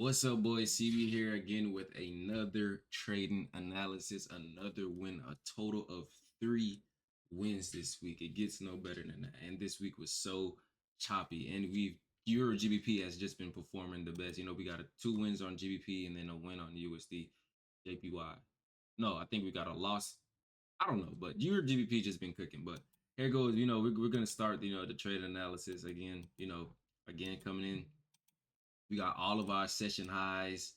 What's up, boys? CB here again with another trading analysis, another win, a total of 3 wins this week. It gets no better than that. And this week was so choppy. And Euro GBP has just been performing the best. We got 2 wins on GBP and then a win on USD JPY. No, I think we got a loss. I don't know, but Euro GBP just been cooking. But here goes. We're gonna start. The trade analysis again. Again coming in. We got all of our session highs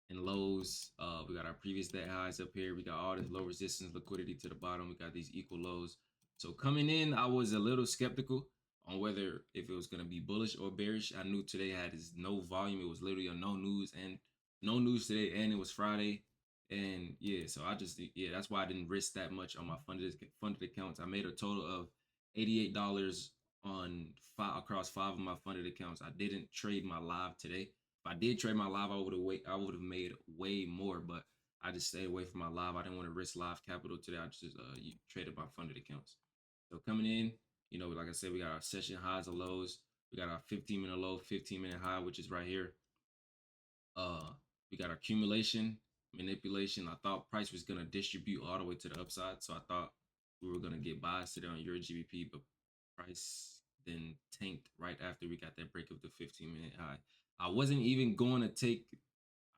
and lows. We got our previous day highs up here. We got all this low resistance liquidity to the bottom. We got these equal lows. So coming in, I was a little skeptical on whether if it was going to be bullish or bearish. I knew today had this no volume. It was literally a no news today, and it was Friday. And yeah, so that's why I didn't risk that much on my funded accounts. I made a total of $88 on across 5 of my funded accounts. I didn't trade my live today. If I did trade my live, I would have made way more, but I just stayed away from my live. I didn't want to risk live capital today. I just traded my funded accounts. So coming in, like I said, we got our session highs and lows. We got our 15-minute low, 15-minute high, which is right here. We got accumulation, manipulation. I thought price was gonna distribute all the way to the upside, so I thought we were gonna get buys today on Euro GBP, but price then tanked right after we got that break of the 15-minute high. I wasn't even going to take.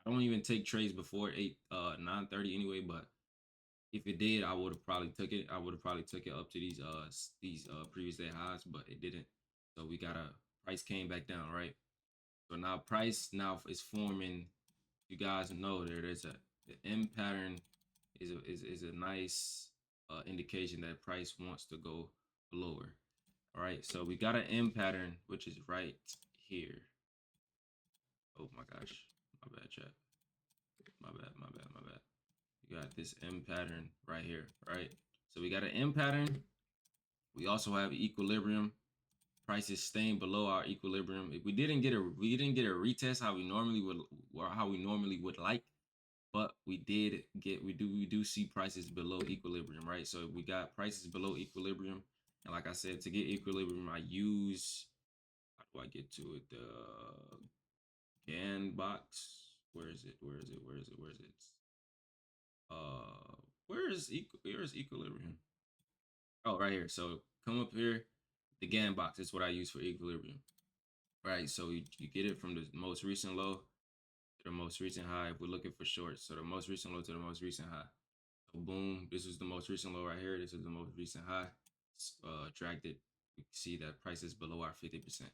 I don't even take trades before 9:30 anyway. But if it did, I would have probably took it. I would have probably took it up to these previous day highs, but it didn't. So we got a price came back down, right? So now price now is forming. You guys know there's the M pattern is a nice indication that price wants to go lower. All right, so we got an M pattern which is right here. Oh my gosh, my bad, chat. My bad. You got this M pattern right here, right? So we got an M pattern. We also have equilibrium. Prices staying below our equilibrium. If we didn't get a retest how we normally would like, but we do see prices below equilibrium, right? So we got prices below equilibrium, and like I said, to get equilibrium, I use how do I get to it? The Gan box. Where is it? Where is equilibrium? Oh, right here. So come up here. The Gan box is what I use for equilibrium. Right. So you get it from the most recent low to the most recent high. If we're looking for shorts, so the most recent low to the most recent high. So boom, this is the most recent low right here. This is the most recent high. Dragged it. You can see that price is below our 50%.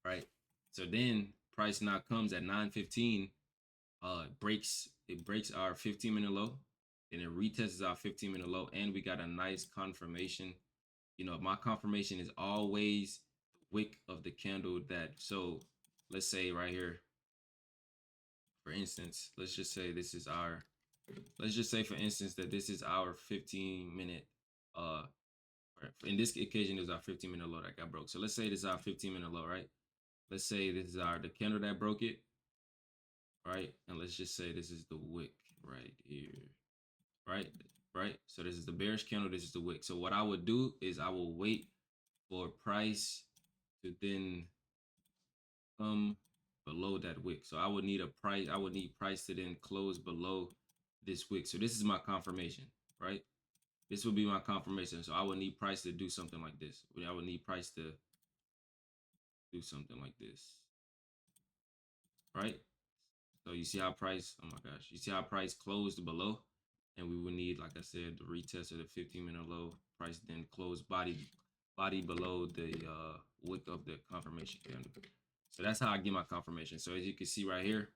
Right. So then price now comes at 9:15. It breaks our 15-minute low, and it retests our 15-minute low, and we got a nice confirmation. My confirmation is always the wick of the candle that. So let's say right here, for instance, let's just say for instance that this is our 15-minute in this occasion it was our 15-minute low that got broke. So let's say this is our 15-minute low, right? Let's say this is the candle that broke it, right? And let's just say this is the wick right here, right? Right. So this is the bearish candle. This is the wick. So what I would do is I will wait for price to then come below that wick. So I would need price to then close below this wick. So this is my confirmation, right? This would be my confirmation. So I would need price to do something like this. I would need price to do something like this, right? So you see how price, oh my gosh, you see how price closed below? And we would need, like I said, the retest of the 15-minute low. Price then close body below the wick of the confirmation candle. So that's how I get my confirmation. So as you can see right here,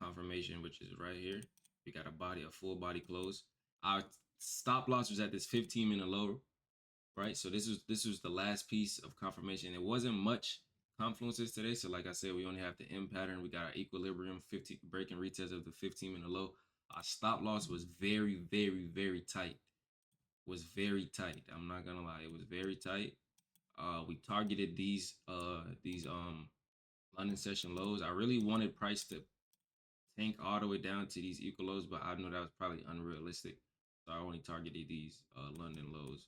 confirmation, which is right here, we got a full body close. Our stop loss was at this 15-minute low, right? So this was the last piece of confirmation. It wasn't much confluences today. So like I said, we only have the M pattern. We got our equilibrium 50 break and retest of the 15-minute low. Our stop loss was very, very, very tight. Was very tight. I'm not gonna lie, it was very tight. We targeted these London session lows. I really wanted price to tank all the way down to these equal lows, but I know that was probably unrealistic. So I only targeted these London lows.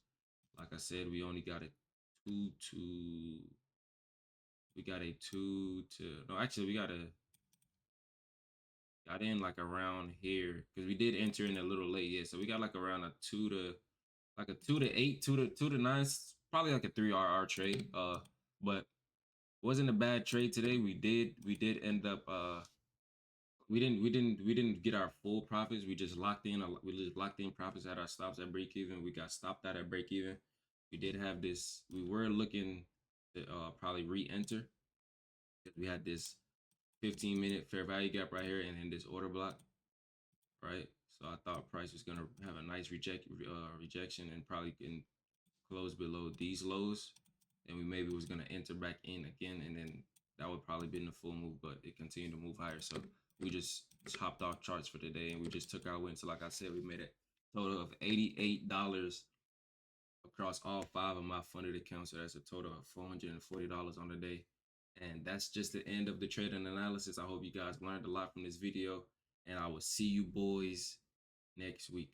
Like I said, we only got a 2 to We got a 2 to no, actually we got in like around here because we did enter in a little late. Yeah, so we got like around a 2 to 8, 2 to 9, probably like a 3 RR trade. But wasn't a bad trade today. We did end up we didn't get our full profits. We just locked in we just locked in profits at our stops at break even. We got stopped out at break even. We did have this. We were looking to probably re-enter because we had this 15-minute fair value gap right here and in this order block, right? So I thought price was gonna have a nice rejection and probably can close below these lows, and we maybe was gonna enter back in again, and then that would probably been the full move, but it continued to move higher. So we just hopped off charts for today, and we just took our win. So like I said, we made a total of $88 across all 5 of my funded accounts. So that's a total of $440 on the day. And that's just the end of the trading analysis. I hope you guys learned a lot from this video, and I will see you boys next week.